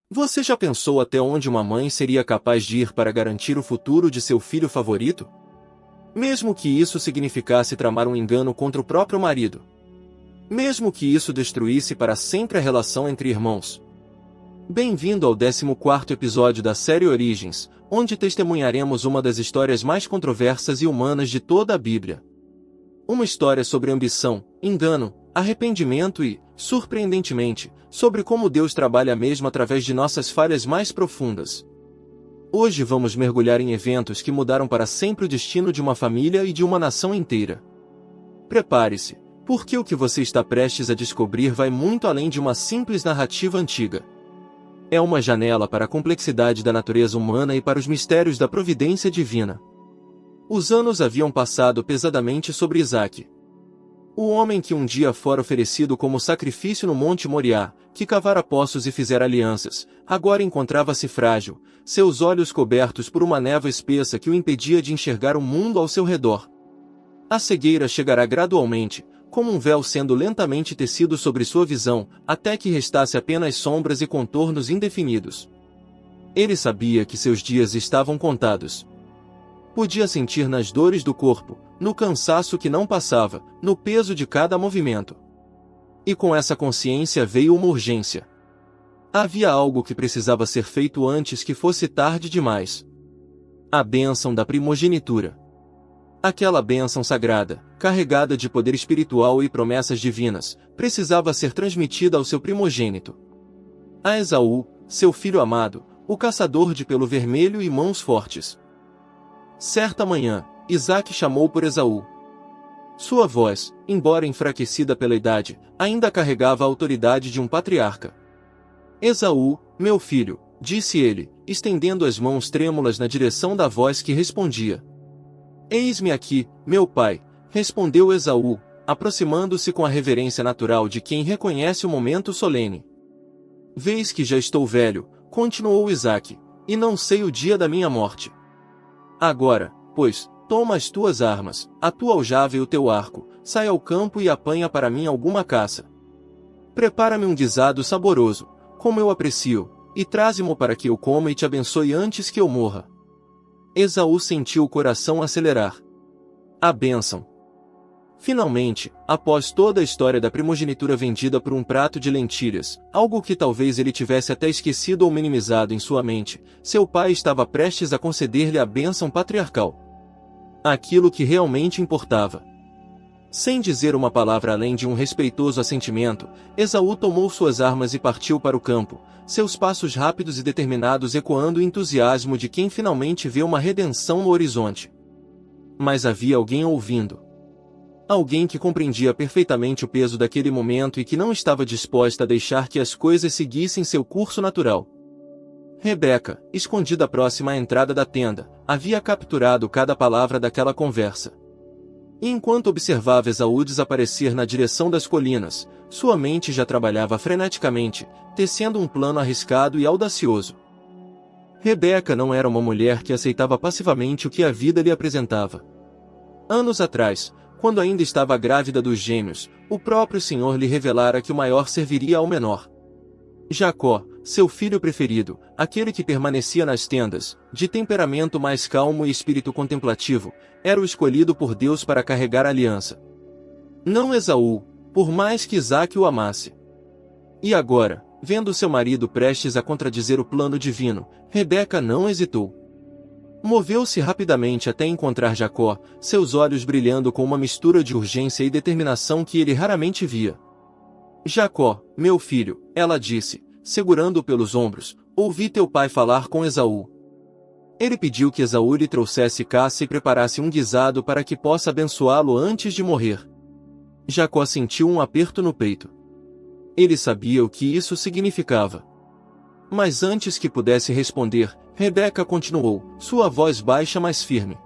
Você já pensou até onde uma mãe seria capaz de ir para garantir o futuro de seu filho favorito? Mesmo que isso significasse tramar um engano contra o próprio marido. Mesmo que isso destruísse para sempre a relação entre irmãos. Bem-vindo ao 14º episódio da série Origens, onde testemunharemos uma das histórias mais controversas e humanas de toda a Bíblia. Uma história sobre ambição, engano, arrependimento e, surpreendentemente, sobre como Deus trabalha mesmo através de nossas falhas mais profundas. Hoje vamos mergulhar em eventos que mudaram para sempre o destino de uma família e de uma nação inteira. Prepare-se, porque o que você está prestes a descobrir vai muito além de uma simples narrativa antiga. É uma janela para a complexidade da natureza humana e para os mistérios da providência divina. Os anos haviam passado pesadamente sobre Isaque. O homem que um dia fora oferecido como sacrifício no Monte Moriá, que cavara poços e fizera alianças, agora encontrava-se frágil, seus olhos cobertos por uma névoa espessa que o impedia de enxergar o mundo ao seu redor. A cegueira chegará gradualmente, como um véu sendo lentamente tecido sobre sua visão, até que restasse apenas sombras e contornos indefinidos. Ele sabia que seus dias estavam contados. Podia sentir nas dores do corpo, no cansaço que não passava, no peso de cada movimento. E com essa consciência veio uma urgência. Havia algo que precisava ser feito antes que fosse tarde demais. A bênção da primogenitura. Aquela bênção sagrada, carregada de poder espiritual e promessas divinas, precisava ser transmitida ao seu primogênito. A Esaú, seu filho amado, o caçador de pelo vermelho e mãos fortes. Certa manhã, Isaque chamou por Esaú. Sua voz, embora enfraquecida pela idade, ainda carregava a autoridade de um patriarca. Esaú, meu filho, disse ele, estendendo as mãos trêmulas na direção da voz que respondia. Eis-me aqui, meu pai, respondeu Esaú, aproximando-se com a reverência natural de quem reconhece o momento solene. Vês que já estou velho, continuou Isaque, e não sei o dia da minha morte. Agora, pois, toma as tuas armas, a tua aljava e o teu arco, sai ao campo e apanha para mim alguma caça. Prepara-me um guisado saboroso, como eu aprecio, e traze-mo para que eu coma e te abençoe antes que eu morra. Esaú sentiu o coração acelerar. A bênção. Finalmente, após toda a história da primogenitura vendida por um prato de lentilhas, algo que talvez ele tivesse até esquecido ou minimizado em sua mente, seu pai estava prestes a conceder-lhe a bênção patriarcal. Aquilo que realmente importava. Sem dizer uma palavra além de um respeitoso assentimento, Esaú tomou suas armas e partiu para o campo, seus passos rápidos e determinados ecoando o entusiasmo de quem finalmente vê uma redenção no horizonte. Mas havia alguém ouvindo. Alguém que compreendia perfeitamente o peso daquele momento e que não estava disposta a deixar que as coisas seguissem seu curso natural. Rebeca, escondida próxima à entrada da tenda, havia capturado cada palavra daquela conversa. E enquanto observava Esaú desaparecer na direção das colinas, sua mente já trabalhava freneticamente, tecendo um plano arriscado e audacioso. Rebeca não era uma mulher que aceitava passivamente o que a vida lhe apresentava. Anos atrás, quando ainda estava grávida dos gêmeos, o próprio Senhor lhe revelara que o maior serviria ao menor. Jacó, seu filho preferido, aquele que permanecia nas tendas, de temperamento mais calmo e espírito contemplativo, era o escolhido por Deus para carregar a aliança. Não Esaú, por mais que Isaque o amasse. E agora, vendo seu marido prestes a contradizer o plano divino, Rebeca não hesitou. Moveu-se rapidamente até encontrar Jacó, seus olhos brilhando com uma mistura de urgência e determinação que ele raramente via. Jacó, meu filho, ela disse, segurando-o pelos ombros, ouvi teu pai falar com Esaú. Ele pediu que Esaú lhe trouxesse caça e preparasse um guisado para que possa abençoá-lo antes de morrer. Jacó sentiu um aperto no peito. Ele sabia o que isso significava. Mas antes que pudesse responder, Rebeca continuou, sua voz baixa mas firme.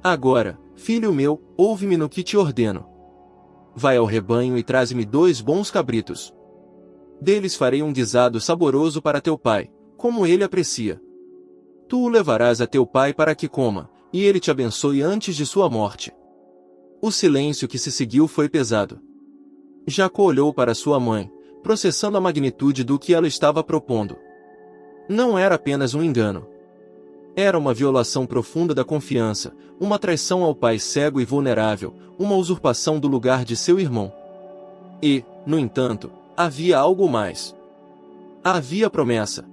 Agora, filho meu, ouve-me no que te ordeno. Vai ao rebanho e traze-me 2 bons cabritos. Deles farei um guisado saboroso para teu pai, como ele aprecia. Tu o levarás a teu pai para que coma, e ele te abençoe antes de sua morte. O silêncio que se seguiu foi pesado. Jacó olhou para sua mãe, processando a magnitude do que ela estava propondo. Não era apenas um engano. Era uma violação profunda da confiança, uma traição ao pai cego e vulnerável, uma usurpação do lugar de seu irmão. E, no entanto, havia algo mais. Havia promessa.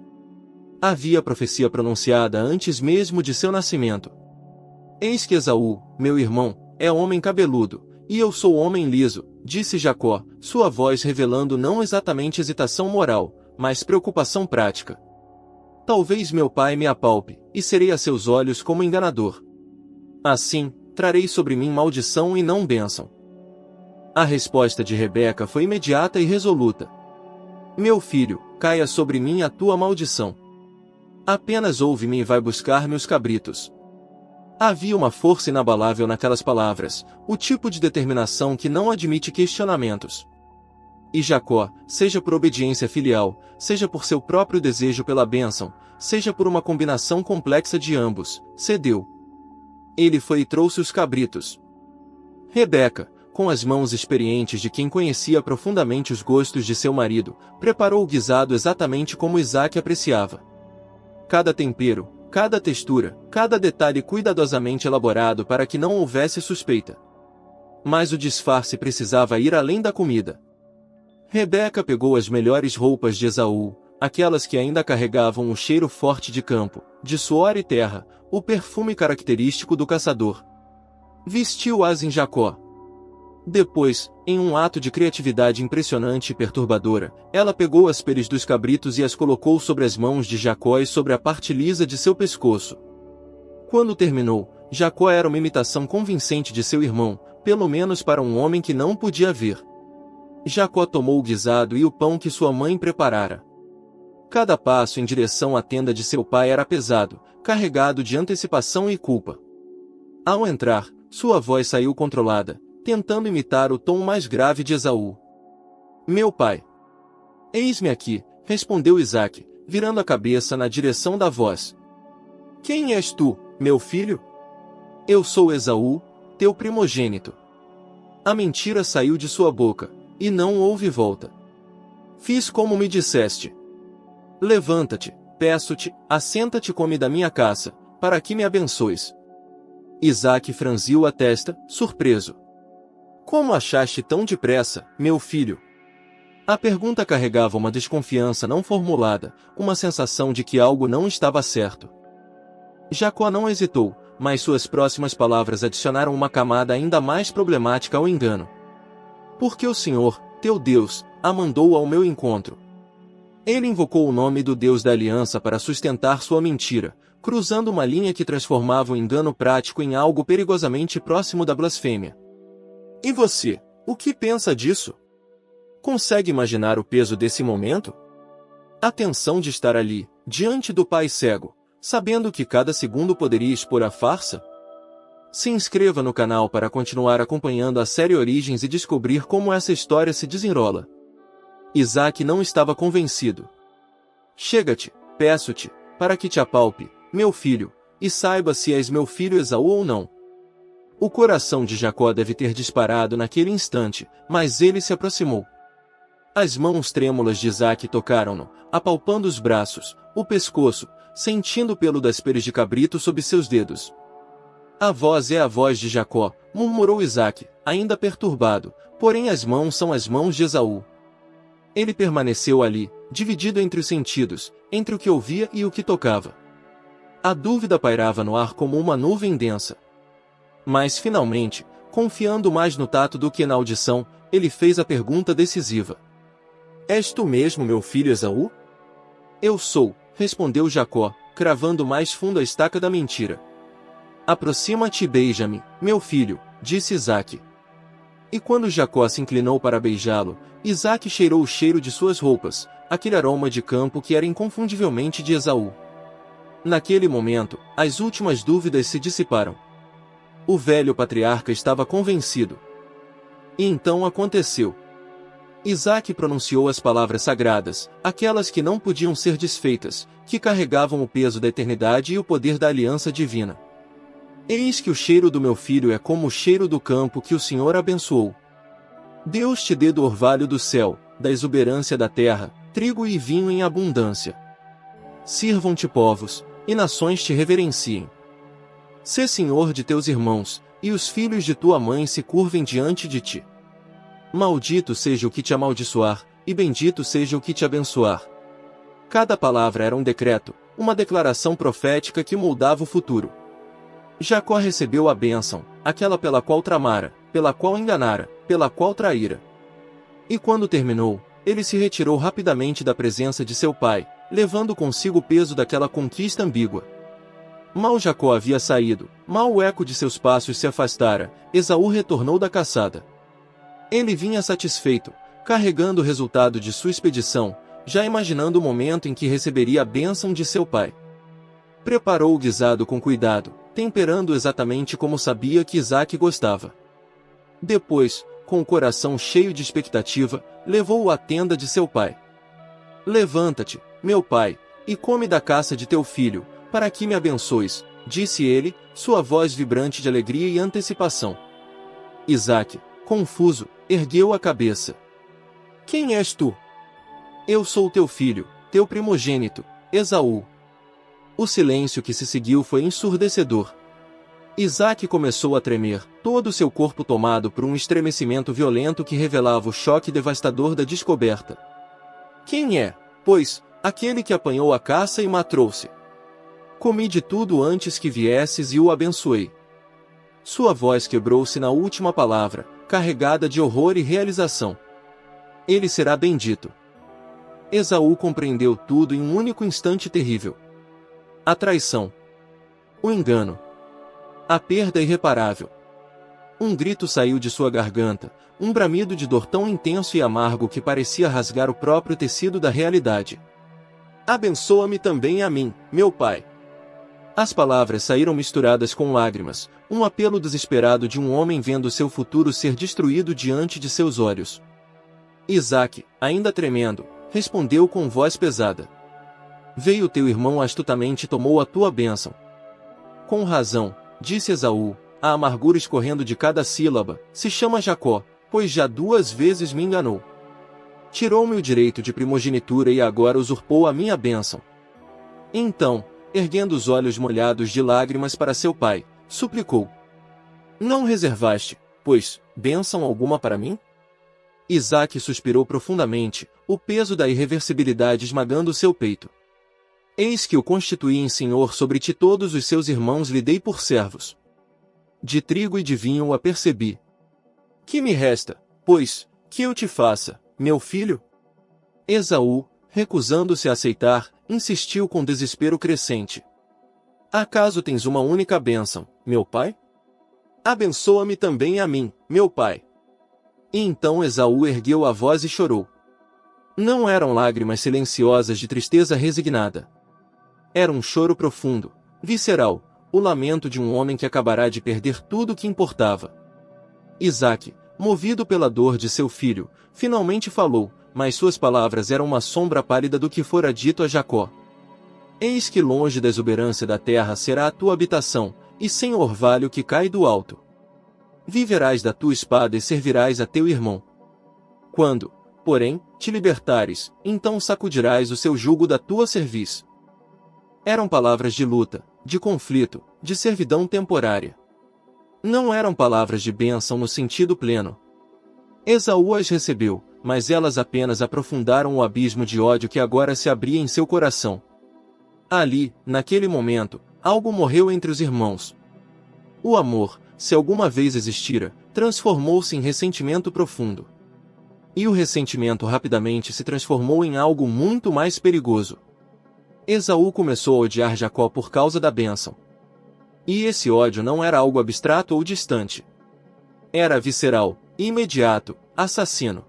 Havia profecia pronunciada antes mesmo de seu nascimento. Eis que Esaú, meu irmão, é homem cabeludo, e eu sou homem liso, disse Jacó, sua voz revelando não exatamente hesitação moral, mas preocupação prática. Talvez meu pai me apalpe, e serei a seus olhos como enganador. Assim, trarei sobre mim maldição e não bênção. A resposta de Rebeca foi imediata e resoluta. Meu filho, caia sobre mim a tua maldição. Apenas ouve-me e vai buscar-me os cabritos. Havia uma força inabalável naquelas palavras, o tipo de determinação que não admite questionamentos. E Jacó, seja por obediência filial, seja por seu próprio desejo pela bênção, seja por uma combinação complexa de ambos, cedeu. Ele foi e trouxe os cabritos. Rebeca, com as mãos experientes de quem conhecia profundamente os gostos de seu marido, preparou o guisado exatamente como Isaque apreciava. Cada tempero, cada textura, cada detalhe cuidadosamente elaborado para que não houvesse suspeita. Mas o disfarce precisava ir além da comida. Rebeca pegou as melhores roupas de Esaú, aquelas que ainda carregavam o cheiro forte de campo, de suor e terra, o perfume característico do caçador. Vestiu-as em Jacó. Depois, em um ato de criatividade impressionante e perturbadora, ela pegou as peles dos cabritos e as colocou sobre as mãos de Jacó e sobre a parte lisa de seu pescoço. Quando terminou, Jacó era uma imitação convincente de seu irmão, pelo menos para um homem que não podia ver. Jacó tomou o guisado e o pão que sua mãe preparara. Cada passo em direção à tenda de seu pai era pesado, carregado de antecipação e culpa. Ao entrar, sua voz saiu controlada, tentando imitar o tom mais grave de Esaú. Meu pai. Eis-me aqui, respondeu Isaque, virando a cabeça na direção da voz. Quem és tu, meu filho? Eu sou Esaú, teu primogênito. A mentira saiu de sua boca, e não houve volta. Fiz como me disseste. Levanta-te, peço-te, assenta-te e come da minha caça, para que me abençoes. Isaque franziu a testa, surpreso. Como achaste tão depressa, meu filho? A pergunta carregava uma desconfiança não formulada, uma sensação de que algo não estava certo. Jacó não hesitou, mas suas próximas palavras adicionaram uma camada ainda mais problemática ao engano. Porque o Senhor, teu Deus, a mandou ao meu encontro. Ele invocou o nome do Deus da aliança para sustentar sua mentira, cruzando uma linha que transformava o engano prático em algo perigosamente próximo da blasfêmia. E você, o que pensa disso? Consegue imaginar o peso desse momento? A tensão de estar ali, diante do pai cego, sabendo que cada segundo poderia expor a farsa? Se inscreva no canal para continuar acompanhando a série Origens e descobrir como essa história se desenrola. Isaque não estava convencido. Chega-te, peço-te, para que te apalpe, meu filho, e saiba se és meu filho Esaú ou não. O coração de Jacó deve ter disparado naquele instante, mas ele se aproximou. As mãos trêmulas de Isaque tocaram-no, apalpando os braços, o pescoço, sentindo o pelo das peles de cabrito sob seus dedos. A voz é a voz de Jacó, murmurou Isaque, ainda perturbado, porém as mãos são as mãos de Esaú. Ele permaneceu ali, dividido entre os sentidos, entre o que ouvia e o que tocava. A dúvida pairava no ar como uma nuvem densa. Mas finalmente, confiando mais no tato do que na audição, ele fez a pergunta decisiva. És tu mesmo meu filho Esaú? Eu sou, respondeu Jacó, cravando mais fundo a estaca da mentira. Aproxima-te e beija-me, meu filho, disse Isaque. E quando Jacó se inclinou para beijá-lo, Isaque cheirou o cheiro de suas roupas, aquele aroma de campo que era inconfundivelmente de Esaú. Naquele momento, as últimas dúvidas se dissiparam. O velho patriarca estava convencido. E então aconteceu. Isaque pronunciou as palavras sagradas, aquelas que não podiam ser desfeitas, que carregavam o peso da eternidade e o poder da aliança divina. Eis que o cheiro do meu filho é como o cheiro do campo que o Senhor abençoou. Deus te dê do orvalho do céu, da exuberância da terra, trigo e vinho em abundância. sirvam-te povos, e nações te reverenciem. Sê senhor de teus irmãos, e os filhos de tua mãe se curvem diante de ti. Maldito seja o que te amaldiçoar, e bendito seja o que te abençoar. Cada palavra era um decreto, uma declaração profética que moldava o futuro. Jacó recebeu a bênção, aquela pela qual tramara, pela qual enganara, pela qual traíra. E quando terminou, ele se retirou rapidamente da presença de seu pai, levando consigo o peso daquela conquista ambígua. Mal Jacó havia saído, mal o eco de seus passos se afastara, Esaú retornou da caçada. Ele vinha satisfeito, carregando o resultado de sua expedição, já imaginando o momento em que receberia a bênção de seu pai. Preparou o guisado com cuidado, temperando exatamente como sabia que Isaque gostava. Depois, com o coração cheio de expectativa, levou-o à tenda de seu pai. Levanta-te, meu pai, e come da caça de teu filho, para que me abençoes, disse ele, sua voz vibrante de alegria e antecipação. Isaque, confuso, ergueu a cabeça. Quem és tu? Eu sou teu filho, teu primogênito, Esaú. O silêncio que se seguiu foi ensurdecedor. Isaque começou a tremer, todo o seu corpo tomado por um estremecimento violento que revelava o choque devastador da descoberta. Quem é, pois, aquele que apanhou a caça e matrou-se? Comi de tudo antes que viesses e o abençoei. Sua voz quebrou-se na última palavra, carregada de horror e realização. Ele será bendito. Esaú compreendeu tudo em um único instante terrível. A traição. O engano. A perda irreparável. Um grito saiu de sua garganta, um bramido de dor tão intenso e amargo que parecia rasgar o próprio tecido da realidade. Abençoa-me também a mim, meu pai. As palavras saíram misturadas com lágrimas, um apelo desesperado de um homem vendo seu futuro ser destruído diante de seus olhos. Isaque, ainda tremendo, respondeu com voz pesada. Veio teu irmão astutamente e tomou a tua bênção. Com razão, disse Esaú, a amargura escorrendo de cada sílaba, se chama Jacó, pois já 2 vezes me enganou. Tirou-me o direito de primogenitura e agora usurpou a minha bênção. Então, erguendo os olhos molhados de lágrimas para seu pai, suplicou. Não reservaste, pois, bênção alguma para mim? Isaque suspirou profundamente, o peso da irreversibilidade esmagando seu peito. Eis que o constituí em senhor sobre ti, todos os seus irmãos lhe dei por servos. De trigo e de vinho o apercebi. Que me resta, pois, que eu te faça, meu filho? Esaú, recusando-se a aceitar, insistiu com desespero crescente. Acaso tens uma única bênção, meu pai? Abençoa-me também a mim, meu pai. E então Esaú ergueu a voz e chorou. Não eram lágrimas silenciosas de tristeza resignada. Era um choro profundo, visceral, o lamento de um homem que acabará de perder tudo o que importava. Isaque, movido pela dor de seu filho, finalmente falou, mas suas palavras eram uma sombra pálida do que fora dito a Jacó. Eis que longe da exuberância da terra será a tua habitação, e sem orvalho que cai do alto. Viverás da tua espada e servirás a teu irmão. Quando, porém, te libertares, então sacudirás o seu jugo da tua cerviz. Eram palavras de luta, de conflito, de servidão temporária. Não eram palavras de bênção no sentido pleno. Esaú as recebeu, mas elas apenas aprofundaram o abismo de ódio que agora se abria em seu coração. Ali, naquele momento, algo morreu entre os irmãos. O amor, se alguma vez existira, transformou-se em ressentimento profundo. E o ressentimento rapidamente se transformou em algo muito mais perigoso. Esaú começou a odiar Jacó por causa da bênção. E esse ódio não era algo abstrato ou distante. Era visceral, imediato, assassino.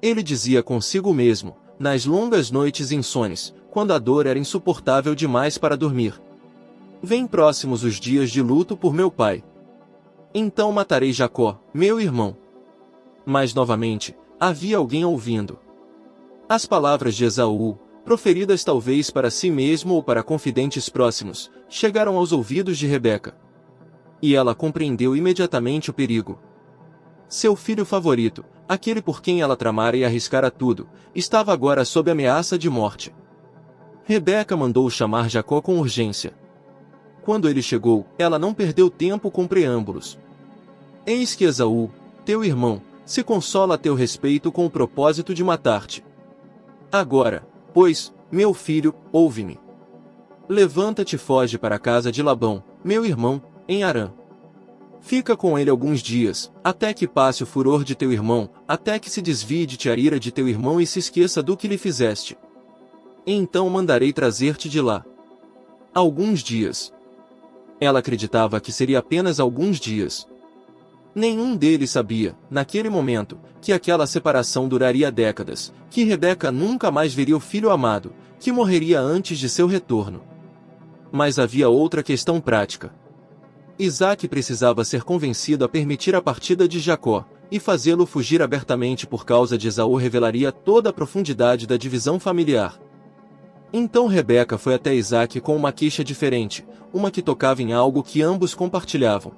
Ele dizia consigo mesmo, nas longas noites insones, quando a dor era insuportável demais para dormir. Vêm próximos os dias de luto por meu pai. Então matarei Jacó, meu irmão. Mas novamente, havia alguém ouvindo. As palavras de Esaú, proferidas talvez para si mesmo ou para confidentes próximos, chegaram aos ouvidos de Rebeca. E ela compreendeu imediatamente o perigo. Seu filho favorito, aquele por quem ela tramara e arriscara tudo, estava agora sob ameaça de morte. Rebeca mandou chamar Jacó com urgência. Quando ele chegou, ela não perdeu tempo com preâmbulos. Eis que Esaú, teu irmão, se consola a teu respeito com o propósito de matar-te. Agora, pois, meu filho, ouve-me. Levanta-te e foge para a casa de Labão, meu irmão, em Harã. Fica com ele alguns dias, até que passe o furor de teu irmão, até que se desvie de ti a ira de teu irmão e se esqueça do que lhe fizeste. Então mandarei trazer-te de lá. Alguns dias. Ela acreditava que seria apenas alguns dias. Nenhum deles sabia, naquele momento, que aquela separação duraria décadas, que Rebeca nunca mais veria o filho amado, que morreria antes de seu retorno. Mas havia outra questão prática. Isaque precisava ser convencido a permitir a partida de Jacó, e fazê-lo fugir abertamente por causa de Esaú revelaria toda a profundidade da divisão familiar. Então Rebeca foi até Isaque com uma queixa diferente, uma que tocava em algo que ambos compartilhavam.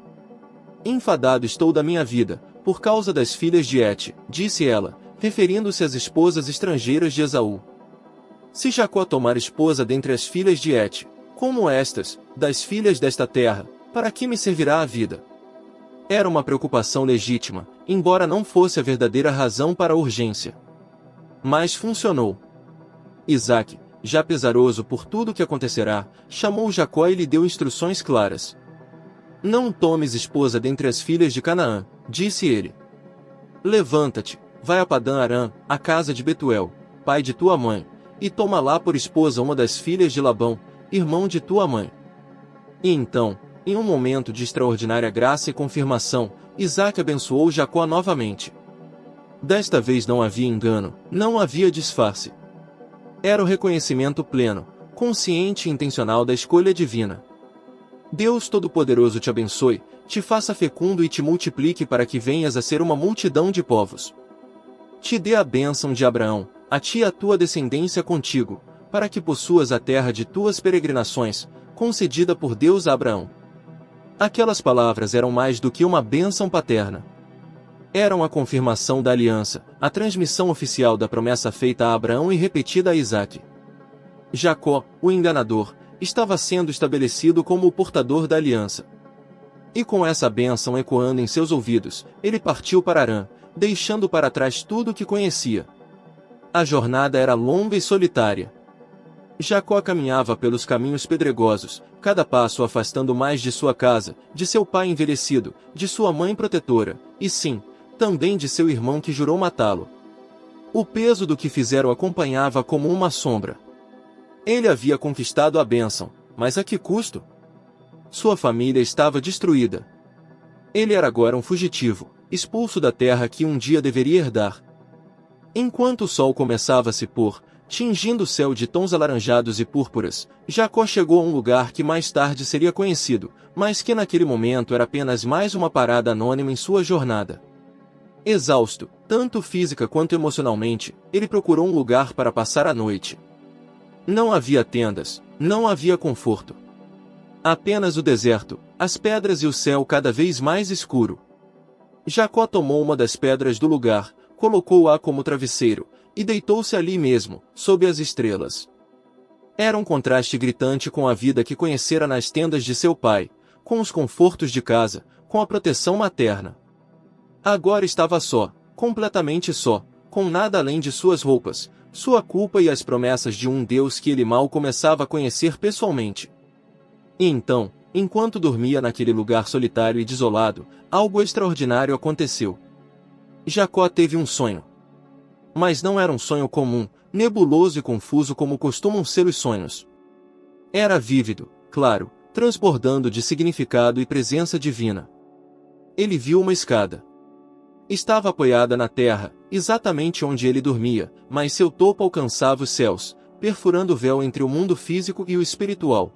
Enfadado estou da minha vida, por causa das filhas de Et, disse ela, referindo-se às esposas estrangeiras de Esaú. Se Jacó tomar esposa dentre as filhas de Et, como estas, das filhas desta terra, para que me servirá a vida? Era uma preocupação legítima, embora não fosse a verdadeira razão para a urgência. Mas funcionou. Isaque, já pesaroso por tudo o que acontecerá, chamou Jacó e lhe deu instruções claras. Não tomes esposa dentre as filhas de Canaã, disse ele. Levanta-te, vai a Padã-Arã, a casa de Betuel, pai de tua mãe, e toma lá por esposa uma das filhas de Labão, irmão de tua mãe. E então, em um momento de extraordinária graça e confirmação, Isaque abençoou Jacó novamente. Desta vez não havia engano, não havia disfarce. Era o reconhecimento pleno, consciente e intencional da escolha divina. Deus Todo-Poderoso te abençoe, te faça fecundo e te multiplique para que venhas a ser uma multidão de povos. Te dê a bênção de Abraão, a ti e a tua descendência contigo, para que possuas a terra de tuas peregrinações, concedida por Deus a Abraão. Aquelas palavras eram mais do que uma bênção paterna. Eram a confirmação da aliança, a transmissão oficial da promessa feita a Abraão e repetida a Isaque. Jacó, o enganador, estava sendo estabelecido como o portador da aliança. E com essa bênção ecoando em seus ouvidos, ele partiu para Harã, deixando para trás tudo o que conhecia. A jornada era longa e solitária. Jacó caminhava pelos caminhos pedregosos, cada passo afastando mais de sua casa, de seu pai envelhecido, de sua mãe protetora, e sim, também de seu irmão que jurou matá-lo. O peso do que fizeram acompanhava como uma sombra. Ele havia conquistado a bênção, mas a que custo? Sua família estava destruída. Ele era agora um fugitivo, expulso da terra que um dia deveria herdar. Enquanto o sol começava a se pôr, tingindo o céu de tons alaranjados e púrpuras, Jacó chegou a um lugar que mais tarde seria conhecido, mas que naquele momento era apenas mais uma parada anônima em sua jornada. Exausto, tanto física quanto emocionalmente, ele procurou um lugar para passar a noite. Não havia tendas, não havia conforto. Apenas o deserto, as pedras e o céu cada vez mais escuro. Jacó tomou uma das pedras do lugar, colocou-a como travesseiro, e deitou-se ali mesmo, sob as estrelas. Era um contraste gritante com a vida que conhecera nas tendas de seu pai, com os confortos de casa, com a proteção materna. Agora estava só, completamente só, com nada além de suas roupas, sua culpa e as promessas de um Deus que ele mal começava a conhecer pessoalmente. E então, enquanto dormia naquele lugar solitário e desolado, algo extraordinário aconteceu. Jacó teve um sonho. Mas não era um sonho comum, nebuloso e confuso como costumam ser os sonhos. Era vívido, claro, transbordando de significado e presença divina. Ele viu uma escada. Estava apoiada na terra, exatamente onde ele dormia, mas seu topo alcançava os céus, perfurando o véu entre o mundo físico e o espiritual.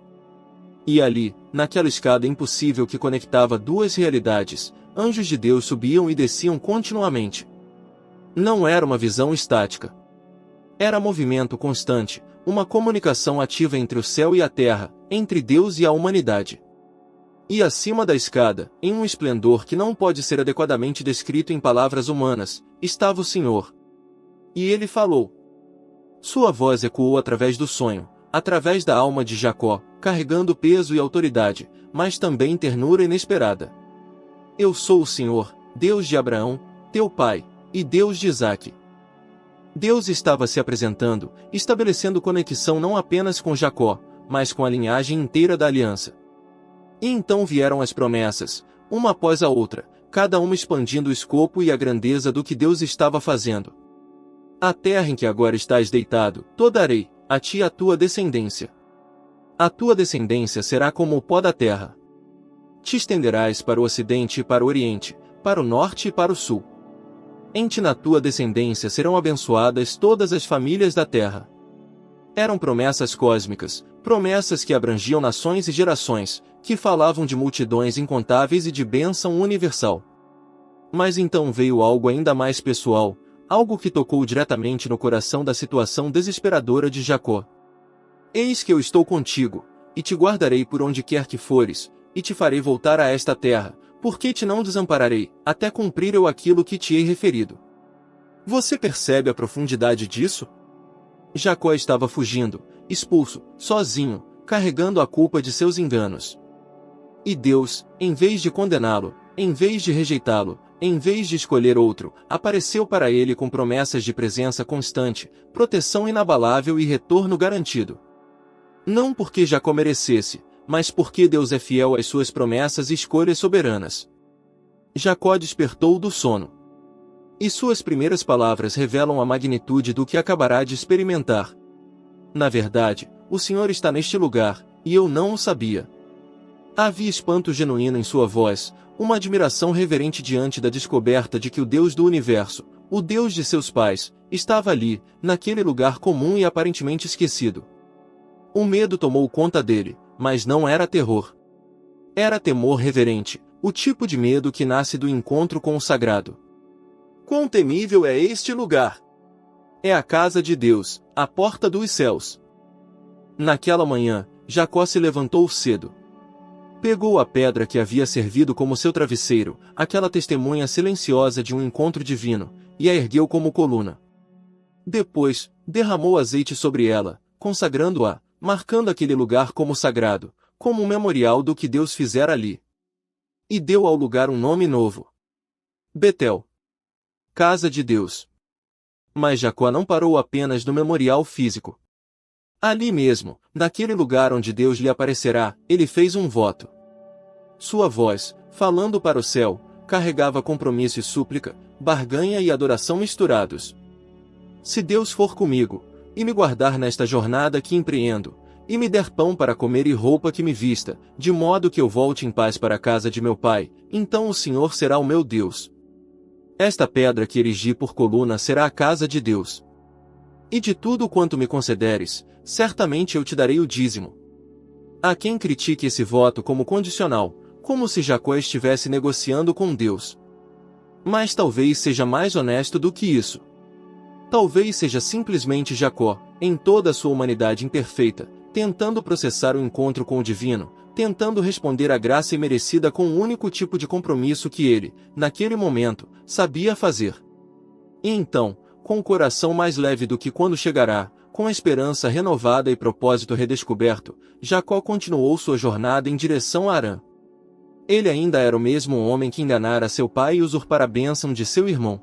E ali, naquela escada impossível que conectava duas realidades, anjos de Deus subiam e desciam continuamente. Não era uma visão estática. Era movimento constante, uma comunicação ativa entre o céu e a terra, entre Deus e a humanidade. E acima da escada, em um esplendor que não pode ser adequadamente descrito em palavras humanas, estava o Senhor. E ele falou. Sua voz ecoou através do sonho, através da alma de Jacó, carregando peso e autoridade, mas também ternura inesperada. Eu sou o Senhor, Deus de Abraão, teu pai, e Deus de Isaque. Deus estava se apresentando, estabelecendo conexão não apenas com Jacó, mas com a linhagem inteira da aliança. E então vieram as promessas, uma após a outra, cada uma expandindo o escopo e a grandeza do que Deus estava fazendo. A terra em que agora estás deitado, toda darei, a ti e à tua descendência. A tua descendência será como o pó da terra. Te estenderás para o ocidente e para o oriente, para o norte e para o sul. Em ti na tua descendência serão abençoadas todas as famílias da terra. Eram promessas cósmicas, promessas que abrangiam nações e gerações, que falavam de multidões incontáveis e de bênção universal. Mas então veio algo ainda mais pessoal, algo que tocou diretamente no coração da situação desesperadora de Jacó. Eis que eu estou contigo, e te guardarei por onde quer que fores, e te farei voltar a esta terra, porque te não desampararei, até cumprir eu aquilo que te hei referido. Você percebe a profundidade disso? Jacó estava fugindo, expulso, sozinho, carregando a culpa de seus enganos. E Deus, em vez de condená-lo, em vez de rejeitá-lo, em vez de escolher outro, apareceu para ele com promessas de presença constante, proteção inabalável e retorno garantido. Não porque Jacó merecesse, mas porque Deus é fiel às suas promessas e escolhas soberanas. Jacó despertou do sono. E suas primeiras palavras revelam a magnitude do que acabará de experimentar. Na verdade, o Senhor está neste lugar, e eu não o sabia. Havia espanto genuíno em sua voz, uma admiração reverente diante da descoberta de que o Deus do universo, o Deus de seus pais, estava ali, naquele lugar comum e aparentemente esquecido. O medo tomou conta dele, mas não era terror. Era temor reverente, o tipo de medo que nasce do encontro com o sagrado. Quão temível é este lugar! É a casa de Deus, a porta dos céus. Naquela manhã, Jacó se levantou cedo. Pegou a pedra que havia servido como seu travesseiro, aquela testemunha silenciosa de um encontro divino, e a ergueu como coluna. Depois, derramou azeite sobre ela, consagrando-a, marcando aquele lugar como sagrado, como um memorial do que Deus fizera ali. E deu ao lugar um nome novo: Betel, Casa de Deus. Mas Jacó não parou apenas no memorial físico. Ali mesmo, naquele lugar onde Deus lhe aparecerá, ele fez um voto. Sua voz, falando para o céu, carregava compromisso e súplica, barganha e adoração misturados. Se Deus for comigo, e me guardar nesta jornada que empreendo, e me der pão para comer e roupa que me vista, de modo que eu volte em paz para a casa de meu pai, então o Senhor será o meu Deus. Esta pedra que erigi por coluna será a casa de Deus. E de tudo quanto me concederes, certamente eu te darei o dízimo. Há quem critique esse voto como condicional, como se Jacó estivesse negociando com Deus. Mas talvez seja mais honesto do que isso. Talvez seja simplesmente Jacó, em toda a sua humanidade imperfeita, tentando processar o encontro com o divino, tentando responder à graça imerecida com um único tipo de compromisso que ele, naquele momento, sabia fazer. E então, com o coração mais leve do que quando chegará, com a esperança renovada e propósito redescoberto, Jacó continuou sua jornada em direção a Harã. Ele ainda era o mesmo homem que enganara seu pai e usurpara a bênção de seu irmão.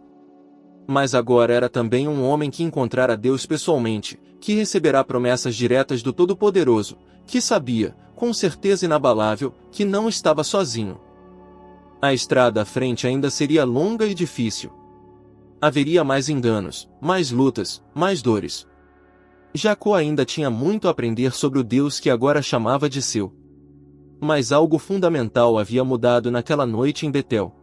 Mas agora era também um homem que encontrara Deus pessoalmente, que receberá promessas diretas do Todo-Poderoso, que sabia, com certeza inabalável, que não estava sozinho. A estrada à frente ainda seria longa e difícil. Haveria mais enganos, mais lutas, mais dores. Jacó ainda tinha muito a aprender sobre o Deus que agora chamava de seu. Mas algo fundamental havia mudado naquela noite em Betel.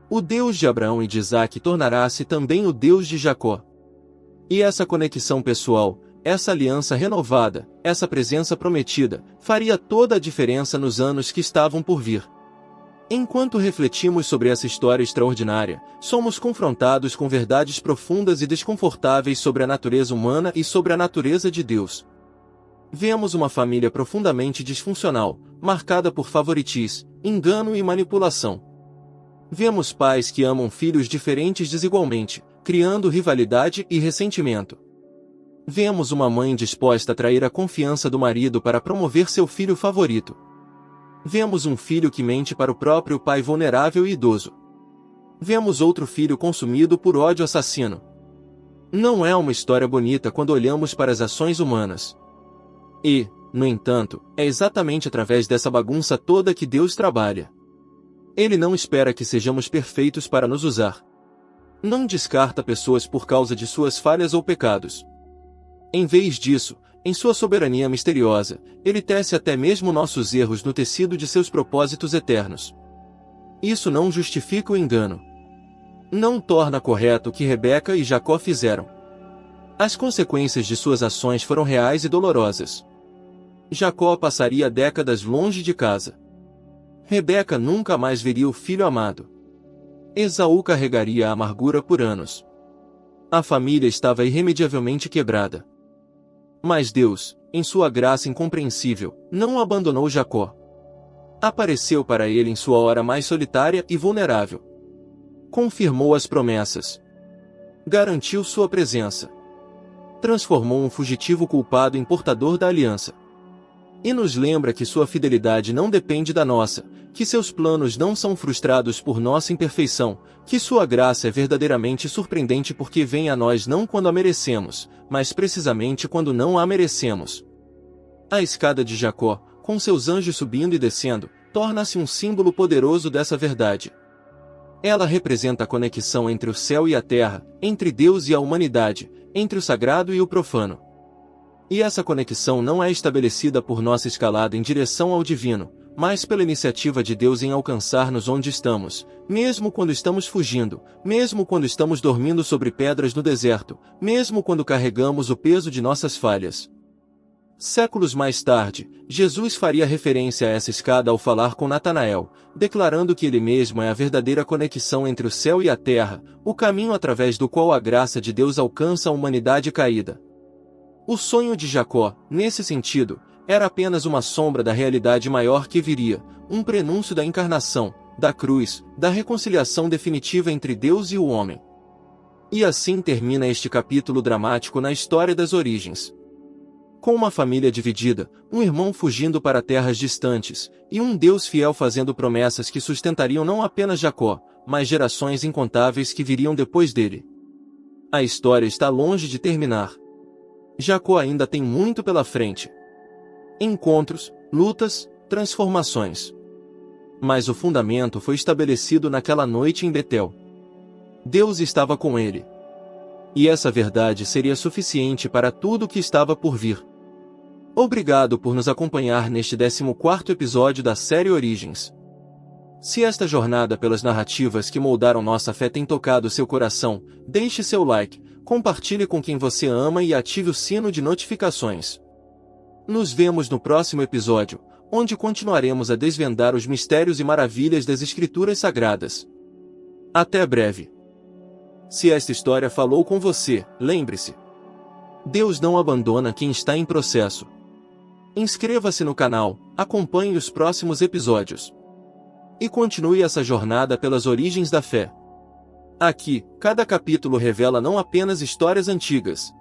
O Deus de Abraão e de Isaque tornará-se também o Deus de Jacó. E essa conexão pessoal, essa aliança renovada, essa presença prometida, faria toda a diferença nos anos que estavam por vir. Enquanto refletimos sobre essa história extraordinária, somos confrontados com verdades profundas e desconfortáveis sobre a natureza humana e sobre a natureza de Deus. Vemos uma família profundamente disfuncional, marcada por favoritismo, engano e manipulação. Vemos pais que amam filhos diferentes desigualmente, criando rivalidade e ressentimento. Vemos uma mãe disposta a trair a confiança do marido para promover seu filho favorito. Vemos um filho que mente para o próprio pai vulnerável e idoso. Vemos outro filho consumido por ódio assassino. Não é uma história bonita quando olhamos para as ações humanas. E, no entanto, é exatamente através dessa bagunça toda que Deus trabalha. Ele não espera que sejamos perfeitos para nos usar. Não descarta pessoas por causa de suas falhas ou pecados. Em vez disso, em sua soberania misteriosa, ele tece até mesmo nossos erros no tecido de seus propósitos eternos. Isso não justifica o engano. Não torna correto o que Rebeca e Jacó fizeram. As consequências de suas ações foram reais e dolorosas. Jacó passaria décadas longe de casa. Rebeca nunca mais veria o filho amado. Esaú carregaria a amargura por anos. A família estava irremediavelmente quebrada. Mas Deus, em sua graça incompreensível, não abandonou Jacó. Apareceu para ele em sua hora mais solitária e vulnerável. Confirmou as promessas. Garantiu sua presença. Transformou um fugitivo culpado em portador da aliança. E nos lembra que sua fidelidade não depende da nossa, que seus planos não são frustrados por nossa imperfeição, que sua graça é verdadeiramente surpreendente porque vem a nós não quando a merecemos, mas precisamente quando não a merecemos. A escada de Jacó, com seus anjos subindo e descendo, torna-se um símbolo poderoso dessa verdade. Ela representa a conexão entre o céu e a terra, entre Deus e a humanidade, entre o sagrado e o profano. E essa conexão não é estabelecida por nossa escalada em direção ao divino, mas pela iniciativa de Deus em alcançar-nos onde estamos, mesmo quando estamos fugindo, mesmo quando estamos dormindo sobre pedras no deserto, mesmo quando carregamos o peso de nossas falhas. Séculos mais tarde, Jesus faria referência a essa escada ao falar com Natanael, declarando que ele mesmo é a verdadeira conexão entre o céu e a terra, o caminho através do qual a graça de Deus alcança a humanidade caída. O sonho de Jacó, nesse sentido, era apenas uma sombra da realidade maior que viria, um prenúncio da encarnação, da cruz, da reconciliação definitiva entre Deus e o homem. E assim termina este capítulo dramático na história das origens. Com uma família dividida, um irmão fugindo para terras distantes, e um Deus fiel fazendo promessas que sustentariam não apenas Jacó, mas gerações incontáveis que viriam depois dele. A história está longe de terminar. Jacó ainda tem muito pela frente. Encontros, lutas, transformações. Mas o fundamento foi estabelecido naquela noite em Betel. Deus estava com ele. E essa verdade seria suficiente para tudo o que estava por vir. Obrigado por nos acompanhar neste 14º episódio da série Origens. Se esta jornada pelas narrativas que moldaram nossa fé tem tocado seu coração, deixe seu like, compartilhe com quem você ama e ative o sino de notificações. Nos vemos no próximo episódio, onde continuaremos a desvendar os mistérios e maravilhas das Escrituras Sagradas. Até breve. Se esta história falou com você, lembre-se: Deus não abandona quem está em processo. Inscreva-se no canal, acompanhe os próximos episódios. E continue essa jornada pelas origens da fé. Aqui, cada capítulo revela não apenas histórias antigas,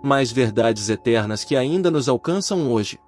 mas verdades eternas que ainda nos alcançam hoje.